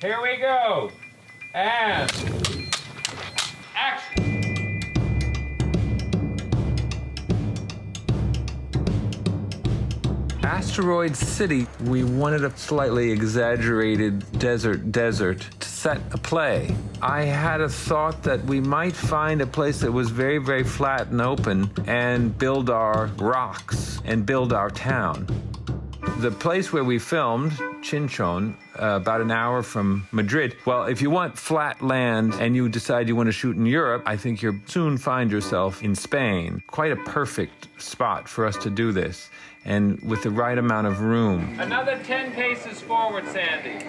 Here we go. And action. Asteroid City, we wanted a slightly exaggerated desert to set a play. I had a thought that we might find a place that was very, very flat and open and build our rocks and build our town. The place where we filmed, Chinchon, about an hour from Madrid. Well, if you want flat land and you decide you want to shoot in Europe, I think you'll soon find yourself in Spain. Quite a perfect spot for us to do this, and with the right amount of room. Another 10 paces forward, Sandy.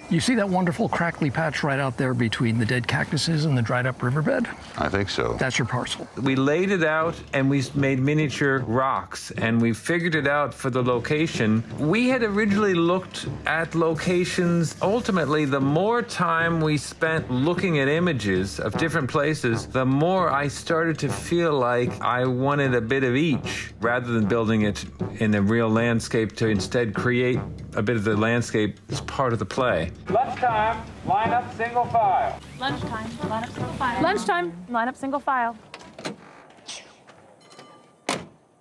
You see that wonderful crackly patch right out there between the dead cactuses and the dried up riverbed? I think so. That's your parcel. We laid it out and we made miniature rocks and we figured it out for the location. We had originally looked at locations. Ultimately, the more time we spent looking at images of different places, the more I started to feel like I wanted a bit of each rather than building it in a real landscape, to instead create a bit of the landscape as part of the play. Lunchtime, line up single file. Lunchtime, line up single file. Lunchtime, line up single file.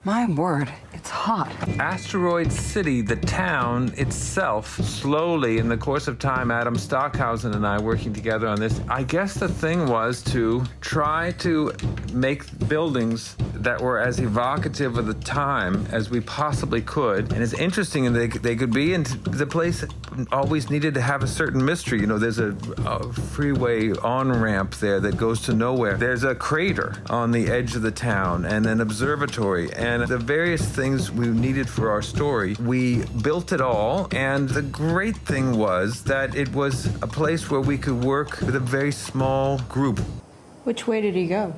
My word, it's hot. Asteroid City, the town itself, slowly, in the course of time, Adam Stockhausen and I working together on this, I guess the thing was to try to make buildings that were as evocative of the time as we possibly could, and as interesting as they could be, and the place always needed to have a certain mystery. You know, there's a freeway on-ramp there that goes to nowhere. There's a crater on the edge of the town, and an observatory, and the various things we needed for our story. We built it all, and the great thing was that it was a place where we could work with a very small group. Which way did he go?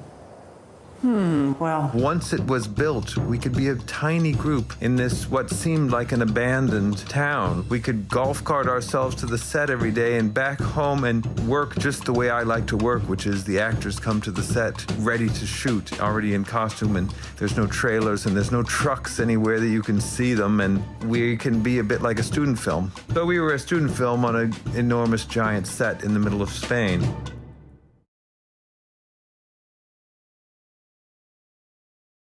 Well. Once it was built, we could be a tiny group in this, what seemed like an abandoned town. We could golf cart ourselves to the set every day and back home and work just the way I like to work, which is the actors come to the set ready to shoot, already in costume, and there's no trailers and there's no trucks anywhere that you can see them, and we can be a bit like a student film. So we were a student film on an enormous giant set in the middle of Spain.